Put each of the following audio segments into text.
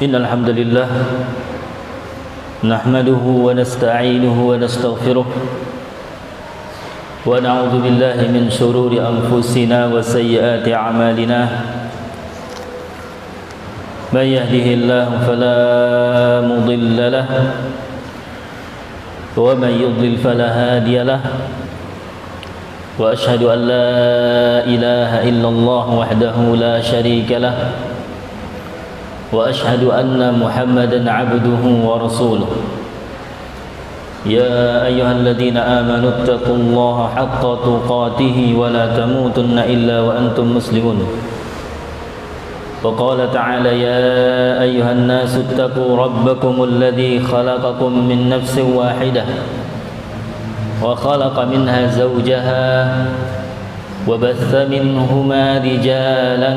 إن الحمد لله نحمده ونستعينه ونستغفره ونعوذ بالله من شرور أنفسنا وسيئات أعمالنا من يهده الله فلا مضل له ومن يضلل فلا هادي له وأشهد أن لا إله إلا الله وحده لا شريك له وأشهد أن محمدا عبده ورسوله يا أيها الذين آمنوا اتقوا الله حق تقاته ولا تموتن إلا وأنتم مسلمون وقال تعالى يا أيها الناس اتقوا ربكم الذي خلقكم من نفس واحدة وخلق منها زوجها وبث منهما رجالا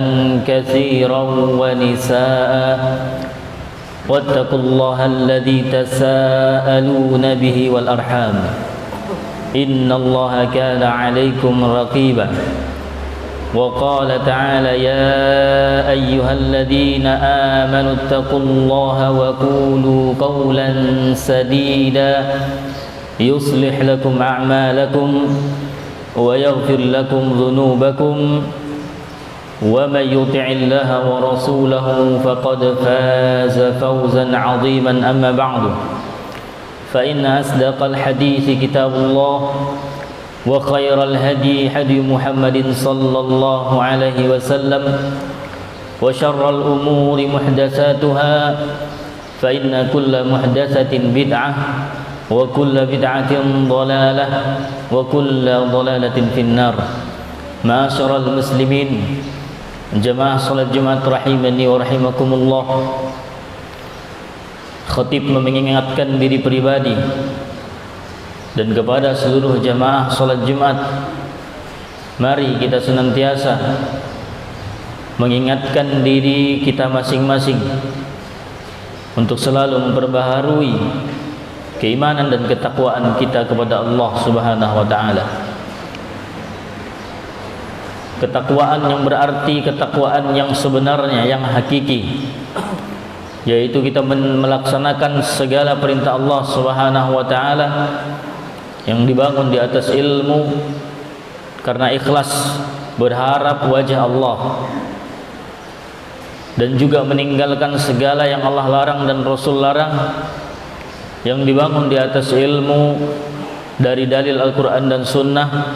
كثيرا ونساء واتقوا الله الذي تساءلون به والأرحام إن الله كان عليكم رقيبا وقال تعالى يا أيها الذين آمنوا اتقوا الله وقولوا قولا سديدا يصلح لكم أعمالكم ويغفر لكم ذنوبكم ومن يطع الله ورسوله فقد فاز فوزا عظيما أما بعد فإن أصدق الحديث كتاب الله وخير الهدي هدي محمد صلى الله عليه وسلم وشر الأمور محدثاتها فإن كل محدثة بدعة وكل بدعة ضلالة وكل ضلالة في النار. معاشر المسلمين jamaah salat Jumat rahimani wa rahimakumullah. Khatib mengingatkan diri pribadi dan kepada seluruh jamaah salat Jumat, mari kita senantiasa mengingatkan diri kita masing-masing untuk selalu memperbaharui keimanan dan ketakwaan kita kepada Allah Subhanahu wa taala. Ketakwaan yang berarti ketakwaan yang sebenarnya, yang hakiki, yaitu kita melaksanakan segala perintah Allah Subhanahu wa taala yang dibangun di atas ilmu karena ikhlas berharap wajah Allah, dan juga meninggalkan segala yang Allah larang dan Rasul larang yang dibangun di atas ilmu dari dalil Al-Quran dan Sunnah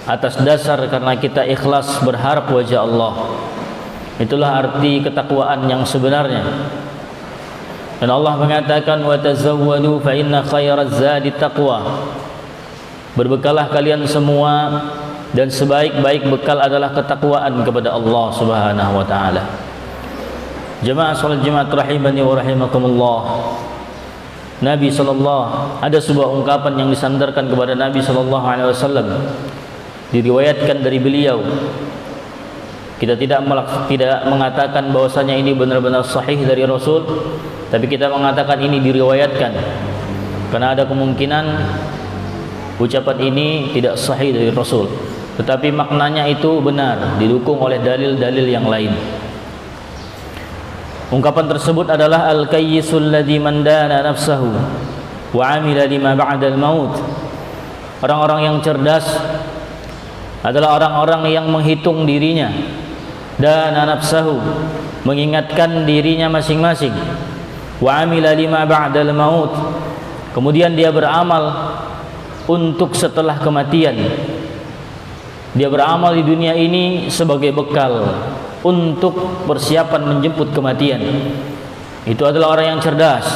atas dasar karena kita ikhlas berharap wajah Allah. Itulah arti ketakwaan yang sebenarnya. Dan Allah mengatakan wa tazawwadu fa inna khairaz zadi taqwa. Berbekalah kalian semua dan sebaik-baik bekal adalah ketakwaan kepada Allah Subhanahu wa taala. Jemaah salat Jumat rahimani wa rahimakumullah. Nabi sallallahu, ada sebuah ungkapan yang disandarkan kepada Nabi sallallahu alaihi wasallam, diriwayatkan dari beliau. Kita tidak mengatakan bahwasanya ini benar-benar sahih dari Rasul, tapi kita mengatakan ini diriwayatkan karena ada kemungkinan ucapan ini tidak sahih dari Rasul, tetapi maknanya itu benar, didukung oleh dalil-dalil yang lain. Ungkapan tersebut adalah al-kayyisul ladzi mandana nafsahu wa 'amila lima ba'dal maut. Orang-orang yang cerdas adalah orang-orang yang menghitung dirinya, dan nafsahu, mengingatkan dirinya masing-masing, wa 'amila lima ba'dal maut, kemudian dia beramal untuk setelah kematian. Dia beramal di dunia ini sebagai bekal untuk persiapan menjemput kematian. Itu adalah orang yang cerdas.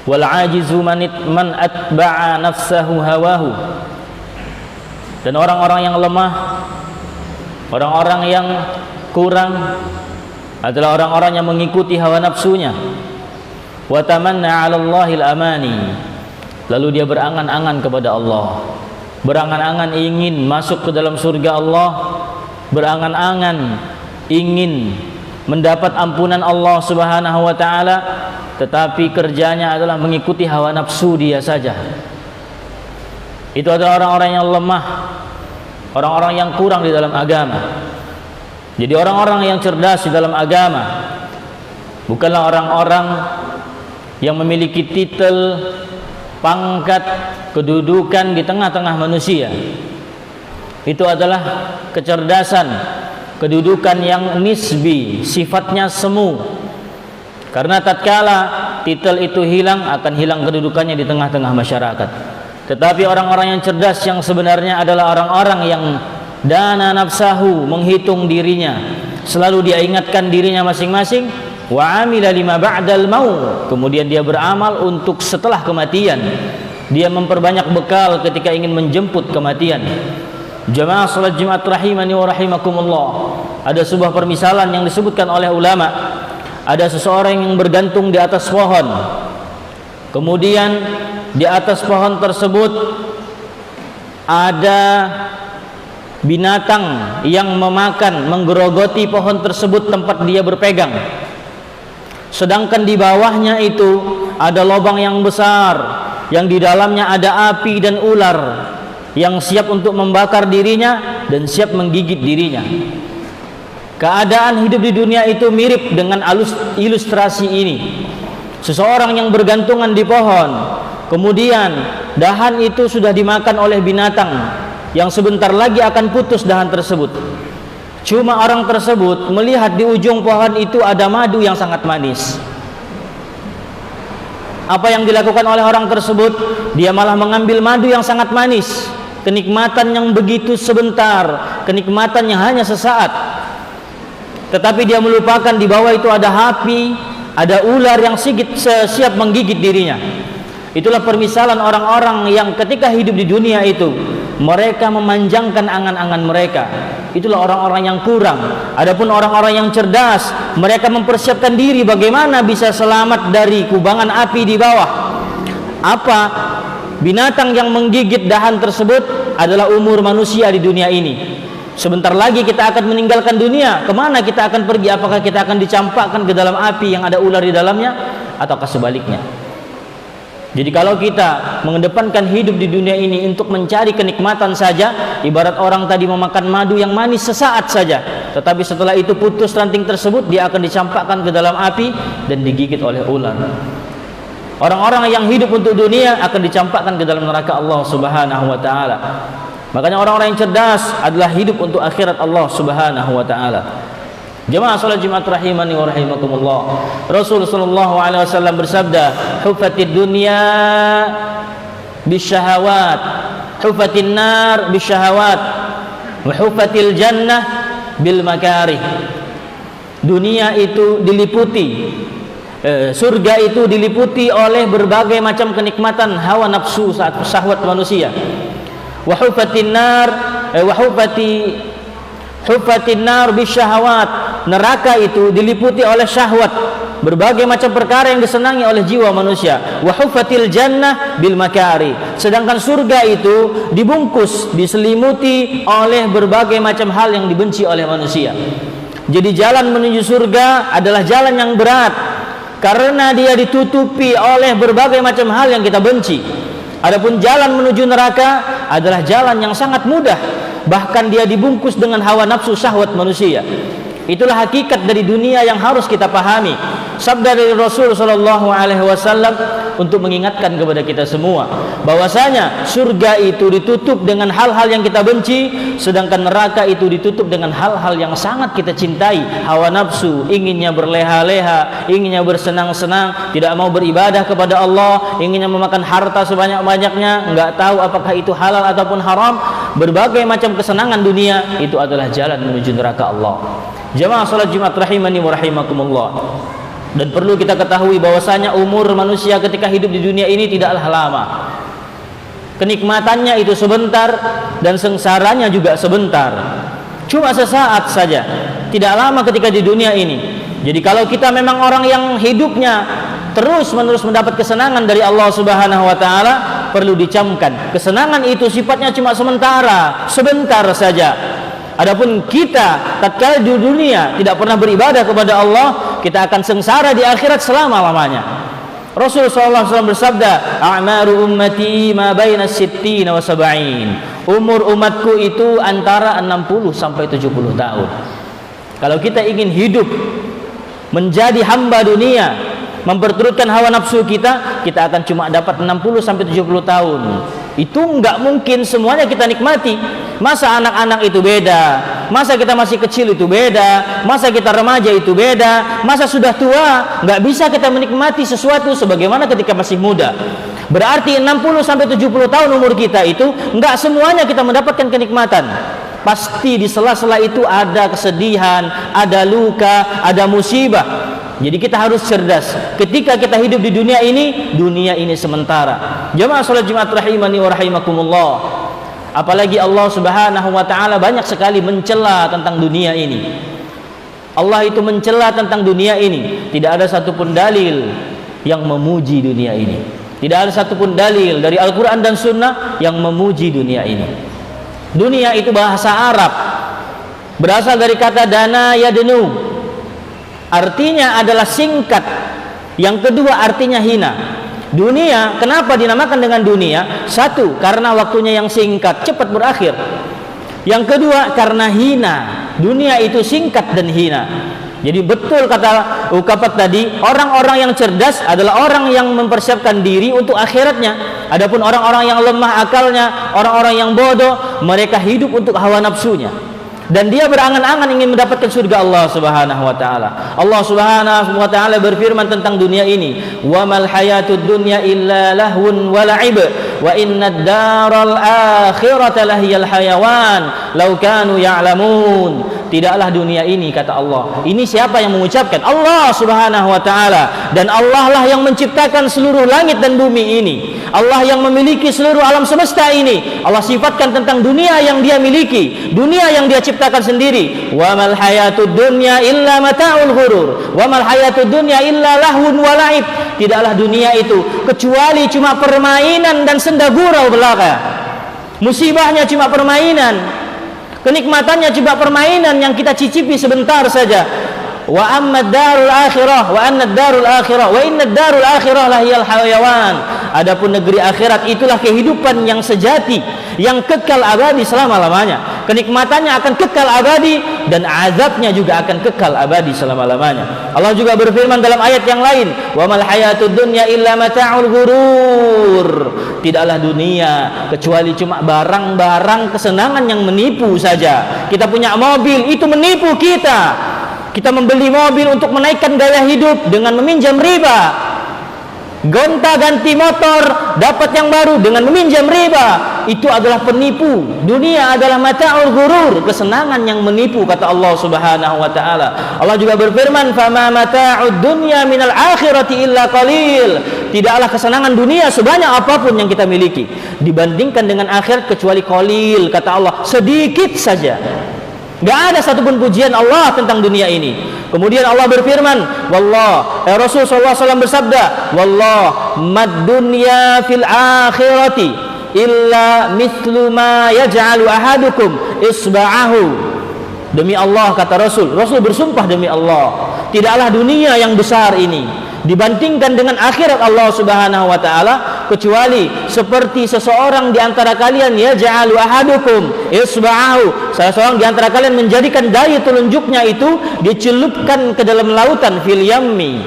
Wal ajizu man atba'a nafsahu hawahu. Dan orang-orang yang lemah, orang-orang yang kurang adalah orang-orang yang mengikuti hawa nafsunya. Wa tamanna 'ala Allahil amani. Lalu dia berangan-angan kepada Allah, berangan-angan ingin masuk ke dalam surga Allah, berangan-angan ingin mendapat ampunan Allah Subhanahu wa taala, tetapi kerjanya adalah mengikuti hawa nafsu dia saja. Itu adalah orang-orang yang lemah, orang-orang yang kurang di dalam agama. Jadi orang-orang yang cerdas di dalam agama, bukanlah orang-orang yang memiliki titel, pangkat, kedudukan di tengah-tengah manusia. Itu adalah kecerdasan, kedudukan yang nisbi, sifatnya semu. Karena tatkala titel itu hilang, akan hilang kedudukannya di tengah-tengah masyarakat. Tetapi orang-orang yang cerdas yang sebenarnya adalah orang-orang yang dana nafsahu, menghitung dirinya, selalu dia ingatkan dirinya masing-masing, wa amila lima ba'dal maut, kemudian dia beramal untuk setelah kematian. Dia memperbanyak bekal ketika ingin menjemput kematian. Jamaah salat Jumat rahimani wa rahimakumullah, ada sebuah permisalan yang disebutkan oleh ulama. Ada seseorang yang bergantung di atas pohon, kemudian di atas pohon tersebut ada binatang yang memakan, menggerogoti pohon tersebut tempat dia berpegang. Sedangkan di bawahnya itu ada lubang yang besar, yang di dalamnya ada api dan ular yang siap untuk membakar dirinya dan siap menggigit dirinya. Keadaan hidup di dunia itu mirip dengan ilustrasi ini. Seseorang yang bergantungan di pohon, kemudian dahan itu sudah dimakan oleh binatang yang sebentar lagi akan putus dahan tersebut. Cuma orang tersebut melihat di ujung pohon itu ada madu yang sangat manis. Apa yang dilakukan oleh orang tersebut? Dia malah mengambil madu yang sangat manis, kenikmatan yang begitu sebentar, kenikmatan yang hanya sesaat. Tetapi dia melupakan di bawah itu ada api, ada ular yang siap menggigit dirinya. Itulah permisalan orang-orang yang ketika hidup di dunia itu mereka memanjangkan angan-angan mereka. Itulah orang-orang yang kurang. Adapun orang-orang yang cerdas, mereka mempersiapkan diri bagaimana bisa selamat dari kubangan api di bawah. Apa? Binatang yang menggigit dahan tersebut adalah umur manusia di dunia ini. Sebentar lagi kita akan meninggalkan dunia. Kemana kita akan pergi? Apakah kita akan dicampakkan ke dalam api yang ada ular di dalamnya, ataukah sebaliknya? Jadi kalau kita mengedepankan hidup di dunia ini untuk mencari kenikmatan saja, ibarat orang tadi memakan madu yang manis sesaat saja, tetapi setelah itu putus ranting tersebut, dia akan dicampakkan ke dalam api dan digigit oleh ular. Orang-orang yang hidup untuk dunia akan dicampakkan ke dalam neraka Allah Subhanahu wa taala. Makanya orang-orang yang cerdas adalah hidup untuk akhirat Allah Subhanahu wa taala. Jemaah salat Jumat rahimani wa rahimakumullah. Rasul sallallahu alaihi wasallam bersabda, "Hufatid dunya bisyahawat, hufatin nar bisyahawat, wa hufatil jannah bil makarih." Dunia itu diliputi, surga itu diliputi oleh berbagai macam kenikmatan hawa nafsu syahwat manusia. Wa hufatin nar hufatin nar bisyahawat. Neraka itu diliputi oleh syahwat, berbagai macam perkara yang disenangi oleh jiwa manusia. Wa hufatil jannah bil makari. Sedangkan surga itu dibungkus, diselimuti oleh berbagai macam hal yang dibenci oleh manusia. Jadi jalan menuju surga adalah jalan yang berat karena dia ditutupi oleh berbagai macam hal yang kita benci. Adapun jalan menuju neraka adalah jalan yang sangat mudah, bahkan dia dibungkus dengan hawa nafsu syahwat manusia. Itulah hakikat dari dunia yang harus kita pahami. Sabda dari Rasul sallallahu alaihi wasallam untuk mengingatkan kepada kita semua bahwasanya surga itu ditutup dengan hal-hal yang kita benci, sedangkan neraka itu ditutup dengan hal-hal yang sangat kita cintai. Hawa nafsu, inginnya berleha-leha, inginnya bersenang-senang, tidak mau beribadah kepada Allah, inginnya memakan harta sebanyak-banyaknya, enggak tahu apakah itu halal ataupun haram. Berbagai macam kesenangan dunia itu adalah jalan menuju neraka Allah. Jamaah salat Jumat rahimani wa rahimakumullah. Dan perlu kita ketahui bahwasanya umur manusia ketika hidup di dunia ini tidaklah lama. Kenikmatannya itu sebentar dan sengsaranya juga sebentar. Cuma sesaat saja. Tidak lama ketika di dunia ini. Jadi kalau kita memang orang yang hidupnya terus-menerus mendapat kesenangan dari Allah Subhanahu wa taala, perlu dicamkan. Kesenangan itu sifatnya cuma sementara, sebentar saja. Adapun kita tatkala di dunia tidak pernah beribadah kepada Allah, kita akan sengsara di akhirat selama-lamanya. Rasul sallallahu alaihi wasallam bersabda, "A'maru ummati ma baina 60 wa 70." Umur umatku itu antara 60 sampai 70 tahun. Kalau kita ingin hidup menjadi hamba dunia, memperturutkan hawa nafsu kita, kita akan cuma dapat 60 sampai 70 tahun. Itu enggak mungkin semuanya kita nikmati. Masa anak-anak itu beda, masa kita masih kecil itu beda, masa kita remaja itu beda, masa sudah tua, enggak bisa kita menikmati sesuatu sebagaimana ketika masih muda. Berarti 60 sampai 70 tahun umur kita itu enggak semuanya kita mendapatkan kenikmatan. Pasti di sela-sela itu ada kesedihan, ada luka, ada musibah. Jadi kita harus cerdas. Ketika kita hidup di dunia ini sementara. Jamaah salat Jumat rahimani wa rahimakumullah. Apalagi Allah Subhanahu wa taala banyak sekali mencela tentang dunia ini. Allah itu mencela tentang dunia ini. Tidak ada satupun dalil yang memuji dunia ini. Tidak ada satupun dalil dari Al-Quran dan Sunnah yang memuji dunia ini. Dunia itu bahasa Arab, berasal dari kata dana yadnu, artinya adalah singkat. Yang kedua artinya hina. Dunia, kenapa dinamakan dengan dunia? Satu, karena waktunya yang singkat, cepat berakhir. Yang kedua, karena hina. Dunia itu singkat dan hina. Jadi betul kata Ukapat tadi, orang-orang yang cerdas adalah orang yang mempersiapkan diri untuk akhiratnya. Adapun orang-orang yang lemah akalnya, orang-orang yang bodoh, mereka hidup untuk hawa nafsunya. Dan dia berangan-angan ingin mendapatkan surga Allah Subhanahu wa taala. Allah Subhanahu wa taala berfirman tentang dunia ini, "Wa mal hayatud dunya illa lahwun wa la'ib, wa innad daral akhirata lahiyal hayawan, law kanu ya'lamun." Tidaklah dunia ini, kata Allah. Ini siapa yang mengucapkan? Allah Subhanahu wa taala. Dan Allah lah yang menciptakan seluruh langit dan bumi ini. Allah yang memiliki seluruh alam semesta ini. Allah sifatkan tentang dunia yang dia miliki, dunia yang dia ciptakan sendiri. Wa mal hayatud dunya illa mata'ul ghurur, wa mal hayatud dunya illa lahwun wa la'ib. Tidaklah dunia itu kecuali cuma permainan dan senda gurau belaka. Musibahnya cuma permainan, kenikmatannya cuma permainan yang kita cicipi sebentar saja. Wa ammad darul akhirah wa annad darul akhirah wa innad darul akhirah lahiyal hayawan. Adapun negeri akhirat itulah kehidupan yang sejati, yang kekal abadi selama-lamanya. Kenikmatannya akan kekal abadi dan azabnya juga akan kekal abadi selama-lamanya. Allah juga berfirman dalam ayat yang lain, "Wa mal hayatud dunya illa mata'ul ghurur." Tidaklah dunia kecuali cuma barang-barang kesenangan yang menipu saja. Kita punya mobil, itu menipu kita. Kita membeli mobil untuk menaikkan gaya hidup dengan meminjam riba. Gonta-ganti motor, dapat yang baru dengan meminjam riba. Itu adalah penipu. Dunia adalah mata'ul ghurur, kesenangan yang menipu, kata Allah Subhanahu wa taala. Allah juga berfirman, "Fama mata'ud dunya minal akhirati illa qalil." Tidaklah kesenangan dunia sebanyak apapun yang kita miliki dibandingkan dengan akhirat kecuali qalil, kata Allah, sedikit saja. Gak ada satupun pujian Allah tentang dunia ini. Kemudian Allah berfirman, Rasul SAW bersabda, "Wallah mad dunya fil akhirati illa mithlu ma yaj'alu ahadukum isba'ahu." Demi Allah, kata Rasul bersumpah demi Allah, tidaklah dunia yang besar ini dibandingkan dengan akhirat Allah Subhanahu wa taala kecuali seperti seseorang di antara kalian yaj'alu ahadukum isba'ahu, salah seorang di antara kalian menjadikan jari telunjuknya itu dicelupkan ke dalam lautan, fil yammi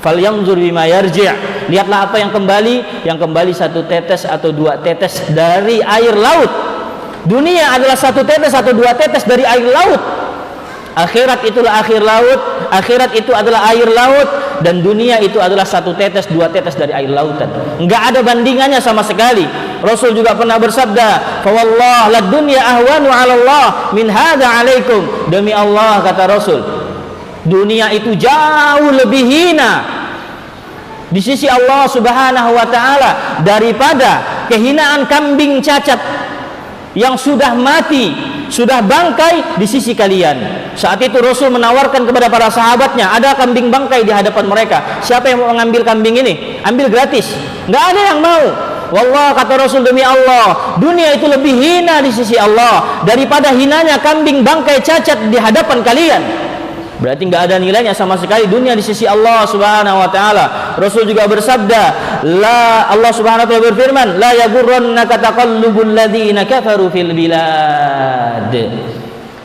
falyanzur bima yarji'. Lihatlah apa yang kembali satu tetes atau dua tetes dari air laut. Dunia adalah satu tetes atau dua tetes dari air laut. Akhirat itulah akhir laut, akhirat itu adalah air laut, dan dunia itu adalah satu tetes, dua tetes dari air lautan. Enggak ada bandingannya sama sekali. Rasul juga pernah bersabda, "Fa wallah lad dunya ahwanu 'ala Allah min hadza 'alaikum." Demi Allah, kata Rasul, dunia itu jauh lebih hina di sisi Allah Subhanahu wa taala daripada kehinaan kambing cacat yang sudah mati, sudah bangkai di sisi kalian. Saat itu Rasul menawarkan kepada para sahabatnya, ada kambing bangkai di hadapan mereka. Siapa yang mau mengambil kambing ini? Ambil gratis. Nggak ada yang mau. Wallah, kata Rasul, demi Allah, dunia itu lebih hina di sisi Allah daripada hinanya kambing bangkai cacat di hadapan kalian. Berarti nggak ada nilainya sama sekali dunia di sisi Allah Subhanahu wa taala. Rasul juga bersabda, Allah Subhanahu wa taala berfirman, "La yaghurrannaka taqallubul ladzina kafaru fil bilad."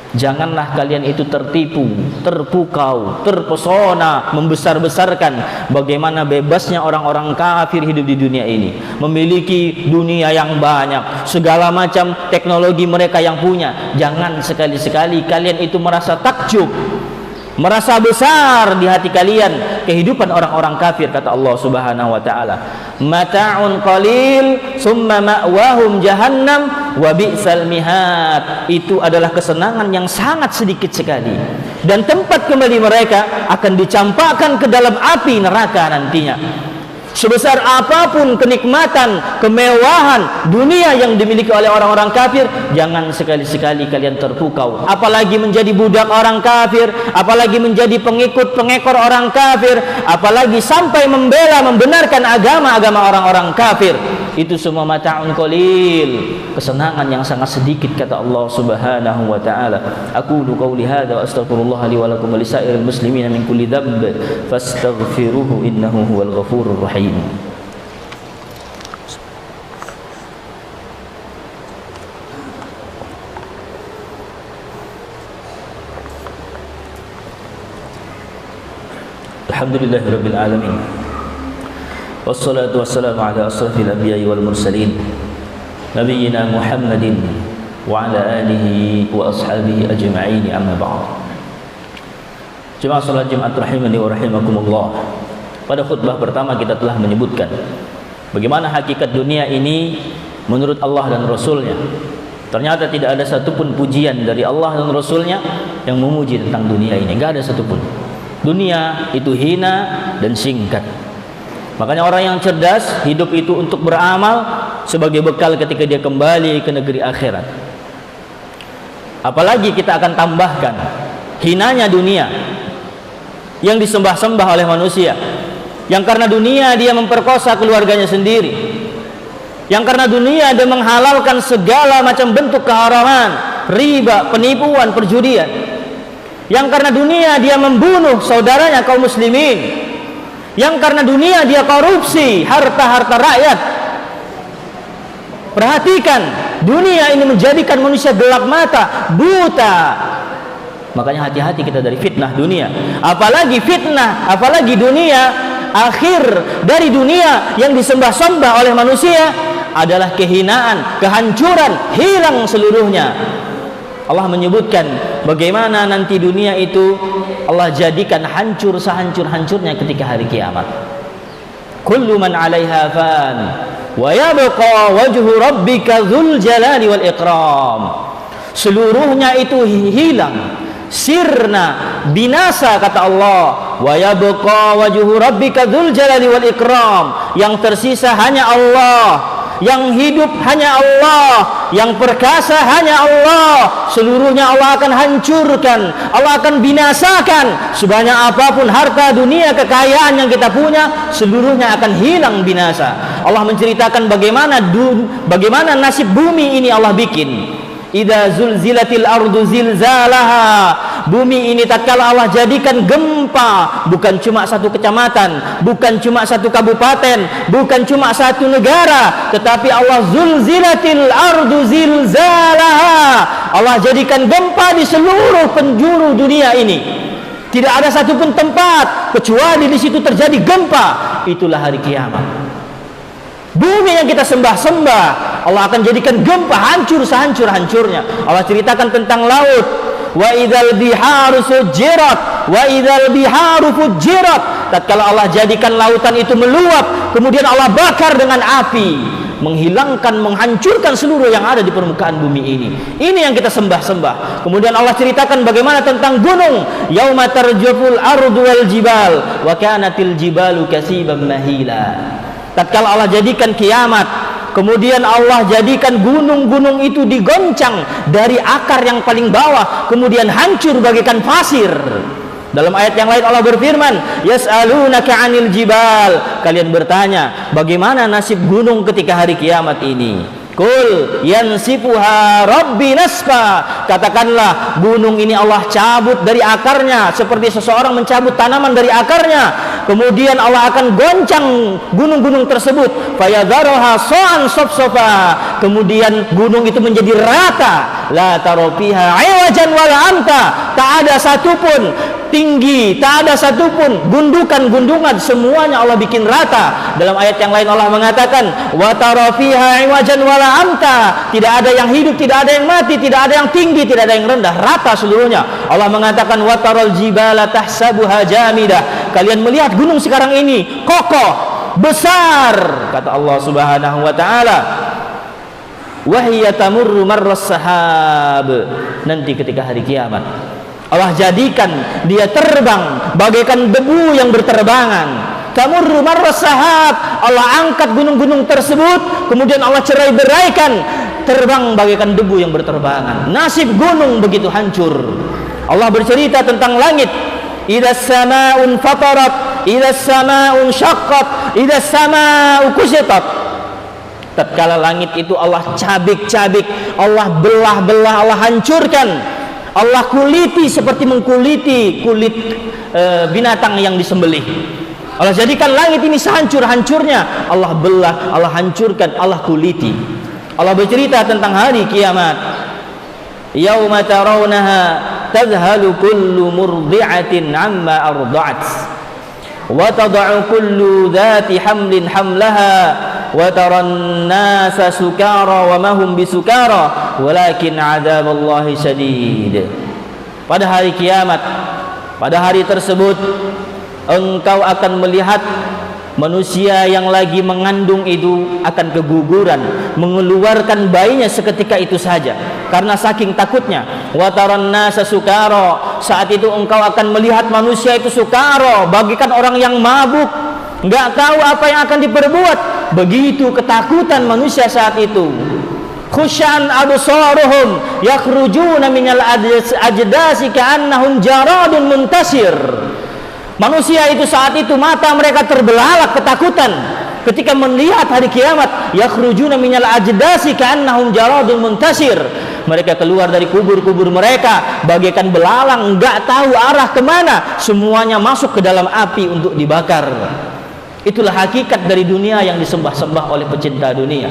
Janganlah kalian itu tertipu, terpukau, terpesona, membesar-besarkan bagaimana bebasnya orang-orang kafir hidup di dunia ini, memiliki dunia yang banyak, segala macam teknologi mereka yang punya. Jangan sekali-sekali kalian itu merasa takjub, merasa besar di hati kalian kehidupan orang-orang kafir. Kata Allah Subhanahu wa taala, mata'un qalil summa ma'wahum jahannam wa bi'sal mihad. Itu adalah kesenangan yang sangat sedikit sekali, dan tempat kembali mereka akan dicampakkan ke dalam api neraka nantinya. Sebesar apapun kenikmatan, kemewahan dunia yang dimiliki oleh orang-orang kafir, jangan sekali-sekali kalian terpukau, apalagi menjadi budak orang kafir, apalagi menjadi pengikut-pengekor orang kafir, apalagi sampai membela, membenarkan agama-agama orang-orang kafir. Itu semua mata'un qalil, kesenangan yang sangat sedikit, kata Allah Subhanahu wa taala. Aqulu qauli hadza wa astaghfirullah li wa lakum wa lisairil muslimina min kulli dhanb fastaghfiruhu innahu huwal ghafurur rahim. Alhamdulillahirabbil alamin. Wassalatu wassalamu ala asrafil anbiya'i wal mursalin nabiyyina Muhammadin wa ala alihi wa ashabihi ajma'in, amma ba'd. Jemaah salat Jumat rahimani wa rahimakumullah. Pada khutbah pertama kita telah menyebutkan bagaimana hakikat dunia ini menurut Allah dan Rasulnya. Ternyata tidak ada satupun pujian dari Allah dan Rasulnya yang memuji tentang dunia ini. Tidak ada satupun. Dunia itu hina dan singkat. Makanya orang yang cerdas hidup itu untuk beramal sebagai bekal ketika dia kembali ke negeri akhirat. Apalagi kita akan tambahkan hinanya dunia yang disembah-sembah oleh manusia, yang karena dunia dia memperkosa keluarganya sendiri, yang karena dunia dia menghalalkan segala macam bentuk keharaman, riba, penipuan, perjudian, yang karena dunia dia membunuh saudaranya kaum muslimin, yang karena dunia dia korupsi harta-harta rakyat. Perhatikan, dunia ini menjadikan manusia gelap mata, buta. Makanya hati-hati kita dari fitnah dunia. Apalagi fitnah, apalagi dunia akhir dari dunia yang disembah-sembah oleh manusia adalah kehinaan, kehancuran, hilang seluruhnya. Allah menyebutkan bagaimana nanti dunia itu Allah jadikan hancur sehancur-hancurnya ketika hari kiamat. Kullu man 'alaiha fan wa yabqa wajhu rabbika dzul jalali wal ikram. Seluruhnya itu hilang, sirna, binasa, kata Allah. Wa yabqa wajhu rabbika dzul jalali wal ikram. Yang tersisa hanya Allah, yang hidup hanya Allah, yang perkasa hanya Allah. Seluruhnya Allah akan hancurkan, Allah akan binasakan. Sebanyak apapun harta dunia, kekayaan yang kita punya, seluruhnya akan hilang binasa. Allah menceritakan bagaimana nasib bumi ini Allah bikin. Idza zulzilatil ardu zilzalaha. Bumi ini tatkala Allah jadikan gempa, bukan cuma satu kecamatan, bukan cuma satu kabupaten, bukan cuma satu negara, tetapi Allah zulzilatil ardu zilzalaha. Allah jadikan gempa di seluruh penjuru dunia ini. Tidak ada satupun tempat kecuali di situ terjadi gempa. Itulah hari kiamat. Bumi yang kita sembah-sembah Allah akan jadikan gempa, hancur sehancur-hancurnya. Allah ceritakan tentang laut. Wa idzal biharu sujirat wa idzal biharu fujirat. Tatkala Allah jadikan lautan itu meluap, kemudian Allah bakar dengan api, menghilangkan, menghancurkan seluruh yang ada di permukaan bumi ini. Ini yang kita sembah-sembah. Kemudian Allah ceritakan bagaimana tentang gunung. Yauma tarjuful ardu wal jibal wa kanatil jibalu kasiban mahila. Tatkala Allah jadikan kiamat, kemudian Allah jadikan gunung-gunung itu digoncang dari akar yang paling bawah, kemudian hancur bagaikan pasir. Dalam ayat yang lain Allah berfirman, yas'alunaka 'anil jibal. Kalian bertanya, bagaimana nasib gunung ketika hari kiamat ini? Kul yansifuha rabbi nasfa. Katakanlah, gunung ini Allah cabut dari akarnya seperti seseorang mencabut tanaman dari akarnya. Kemudian Allah akan goncang gunung-gunung tersebut. Fayadharuha sa'an safsafa. kemudian gunung itu menjadi rata, la tara fiha iwajan wala amta, tak ada satupun tinggi, tak ada satupun gundukan-gundungan, semuanya Allah bikin rata. Dalam ayat yang lain Allah mengatakan wa tara fiha iwajan wala amta, tidak ada yang hidup, tidak ada yang mati, tidak ada yang tinggi, tidak ada yang rendah, rata seluruhnya. Allah mengatakan wa taral jibala tahsabuha jamidah, kalian melihat gunung sekarang ini kokoh, besar, kata Allah Subhanahu wa taala, wa hiya tamurru marras sahab, nanti ketika hari kiamat Allah jadikan dia terbang bagaikan debu yang berterbangan. Tamurru marras sahab, Allah angkat gunung-gunung tersebut, kemudian Allah cerai-beraikan, terbang bagaikan debu yang berterbangan. Nasib gunung begitu hancur. Allah bercerita tentang langit, idza samaa'un fatarat, idza samaa'un syaqqat, idza samaa'u kushitat. Tatkala langit itu Allah cabik-cabik, Allah belah-belah, Allah hancurkan, Allah kuliti seperti mengkuliti kulit binatang yang disembelih. Allah jadikan langit ini sehancur-hancurnya, Allah belah, Allah hancurkan, Allah kuliti. Allah bercerita tentang hari kiamat, yauma tarawnaha tadhalu kullu murdi'atin amma arda'at wa tad'u kullu dhati hamlin hamlaha wa taran nasa sukara wa ma hum bisukara walakin 'adzaballahi syadid. Pada hari kiamat, pada hari tersebut engkau akan melihat manusia yang lagi mengandung itu akan keguguran, mengeluarkan bayinya seketika itu saja karena saking takutnya. Wa taran nasa sukara, saat itu engkau akan melihat manusia itu sukara, bagikan orang yang mabuk, enggak tahu apa yang akan diperbuat. Begitu ketakutan manusia saat itu. Khusyan absaruhum yakhrujuna minal ajdasi ka'annahum jaradun muntasir. Manusia itu saat itu mata mereka terbelalak ketakutan ketika melihat hari kiamat. Yakhrujuna minal ajdasi ka'annahum jaradun muntasir. Mereka keluar dari kubur-kubur mereka bagaikan belalang, enggak tahu arah kemana, semuanya masuk ke dalam api untuk dibakar. Itulah hakikat dari dunia yang disembah-sembah oleh pecinta dunia.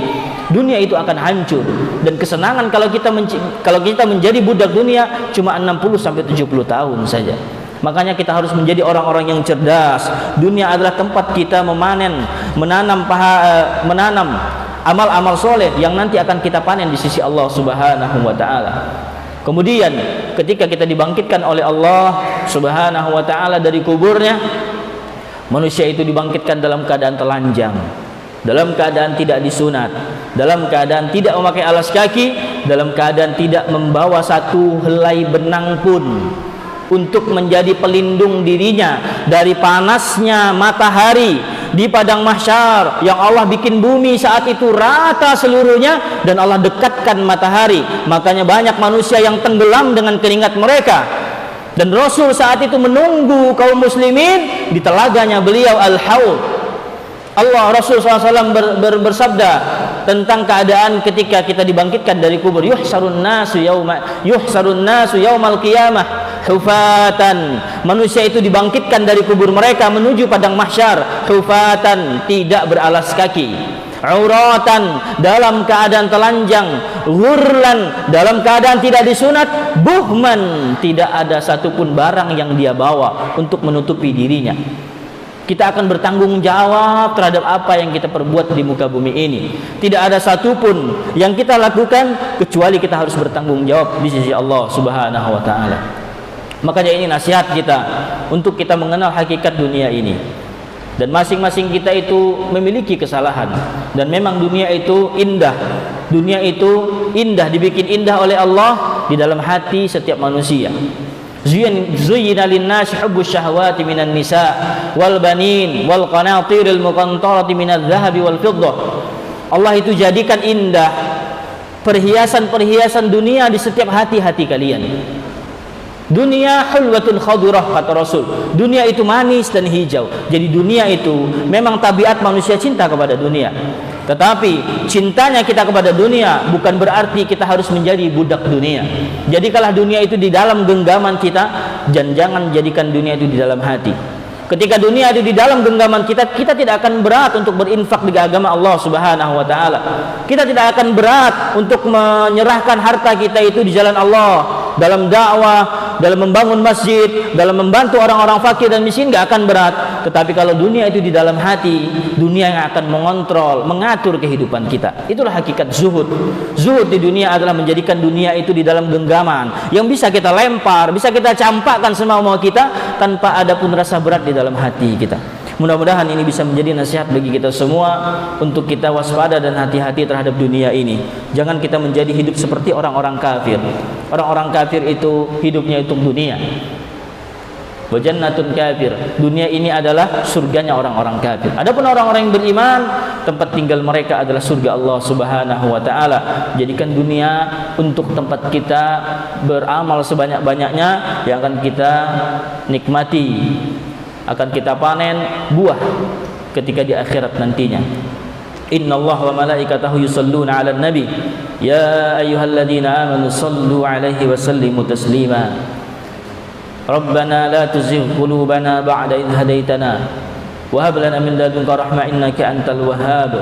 Dunia itu akan hancur, dan kesenangan kalau kita menjadi budak dunia cuma 60 sampai 70 tahun saja. Makanya kita harus menjadi orang-orang yang cerdas. Dunia adalah tempat kita menanam amal-amal soleh yang nanti akan kita panen di sisi Allah Subhanahu wa taala. Kemudian ketika kita dibangkitkan oleh Allah Subhanahu wa taala dari kuburnya, manusia itu dibangkitkan dalam keadaan telanjang, dalam keadaan tidak disunat, dalam keadaan tidak memakai alas kaki, dalam keadaan tidak membawa satu helai benang pun untuk menjadi pelindung dirinya dari panasnya matahari di padang mahsyar yang Allah bikin bumi saat itu rata seluruhnya dan Allah dekatkan matahari. Makanya banyak manusia yang tenggelam dengan keringat mereka. Dan Rasul saat itu menunggu kaum muslimin di telaganya beliau Al-Haud. Allah Rasul SAW bersabda tentang keadaan ketika kita dibangkitkan dari kubur. Yuhsarun nasu yaumal qiyamah hufatan. Manusia itu dibangkitkan dari kubur mereka menuju padang mahsyar hufatan, tidak beralas kaki, auratan, dalam keadaan telanjang, ghurlan, dalam keadaan tidak disunat, buhman, tidak ada satupun barang yang dia bawa untuk menutupi dirinya. Kita akan bertanggung jawab terhadap apa yang kita perbuat di muka bumi ini. Tidak ada satupun yang kita lakukan kecuali kita harus bertanggung jawab di sisi Allah Subhanahu wa taala. Makanya ini nasihat kita untuk kita mengenal hakikat dunia ini. Dan masing-masing kita itu memiliki kesalahan. Dan memang dunia itu indah. Dunia itu indah, dibikin indah oleh Allah di dalam hati setiap manusia. Zuyyina lin-nasi hubbus syahawati minan nisa wal banin wal qanatiril muqantarati minadh dhahabi wal fiddah. Allah itu jadikan indah perhiasan-perhiasan dunia di setiap hati-hati kalian. Dunia hulwatul khadirah, kata Rasul. Dunia itu manis dan hijau. Jadi dunia itu memang tabiat manusia cinta kepada dunia. Tetapi cintanya kita kepada dunia bukan berarti kita harus menjadi budak dunia. Jadikanlah dunia itu di dalam genggaman kita, dan jangan jadikan dunia itu di dalam hati. Ketika dunia ada di dalam genggaman kita, kita tidak akan berat untuk berinfak di agama Allah Subhanahu wa taala. Kita tidak akan berat untuk menyerahkan harta kita itu di jalan Allah, dalam dakwah, dalam membangun masjid, dalam membantu orang-orang fakir dan miskin, enggak akan berat. Tetapi kalau dunia itu di dalam hati, dunia yang akan mengontrol, mengatur kehidupan kita. Itulah hakikat zuhud. Zuhud di dunia adalah menjadikan dunia itu di dalam genggaman yang bisa kita lempar, bisa kita campakkan semau-mau kita tanpa ada pun rasa berat di dalam hati kita. Mudah-mudahan ini bisa menjadi nasihat bagi kita semua untuk kita waspada dan hati-hati terhadap dunia ini. Jangan kita menjadi hidup seperti orang-orang kafir. Orang-orang kafir itu hidupnya untuk dunia. Wa jannatun kafir. Dunia ini adalah surganya orang-orang kafir. Adapun orang-orang yang beriman, tempat tinggal mereka adalah surga Allah Subhanahu wa taala. Jadikan dunia untuk tempat kita beramal sebanyak-banyaknya yang akan kita nikmati, akan kita panen buah ketika di akhirat nantinya. Innallaha wa malaikatahu yusholluna 'alan nabi ya ayyuhalladzina amanu shallu 'alaihi wa sallimu taslima. Rabbana la tuzigh qulubana ba'da idh hadaitana wa hab lana min ladunka rahmah innaka antal wahhab.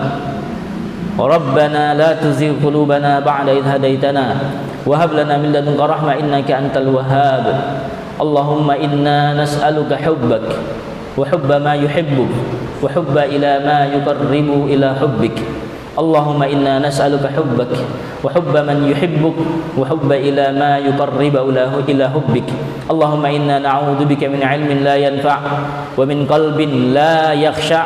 Rabbana la tuzigh qulubana ba'da idh hadaitana wa hab lana min ladunka rahmah innaka antal wahhab. Allahumma inna nas'aluka hubbak wa hubba ma yuhibbuk wa hubba ila ma yuqarribu ila hubbik. Allahumma inna nas'aluka hubbak wa hubba man yuhibbuk wa hubba ila ma yuqarribu ila hubbik. Allahumma inna na'udzubika min 'ilmin la yanfa' wa min qalbin la yakhsha'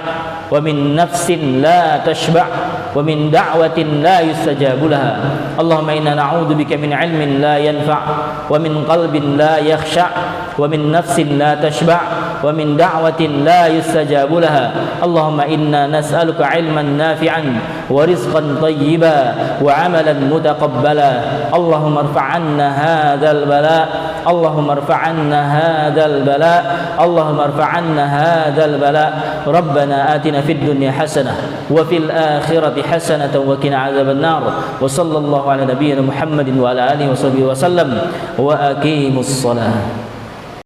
wa min nafsin la tashba' wa min da'watin la yustajabu laha. Allahumma inna na'udzubika min 'ilmin la yanfa' wa min qalbin la yakhsha' wa min nafsin la tashba' wa min da'watin la yustajabu laha. Allahumma inna nas'aluka 'ilman nafi'an wa rizqan thayyiban wa 'amalan mutaqabbala. Allahumma irfa' 'anna hadzal bala. Allahumma irfa' 'anna hadzal bala. Allahumma irfa' 'anna hadzal bala. Rabbana atina fid dunya hasanah wa fil akhirati hasanah wa qina 'adzaban nar. Wa sallallahu ala nabiyyina Muhammadin wa ala alihi wa sahbihi wa sallam wa aqimus shalah.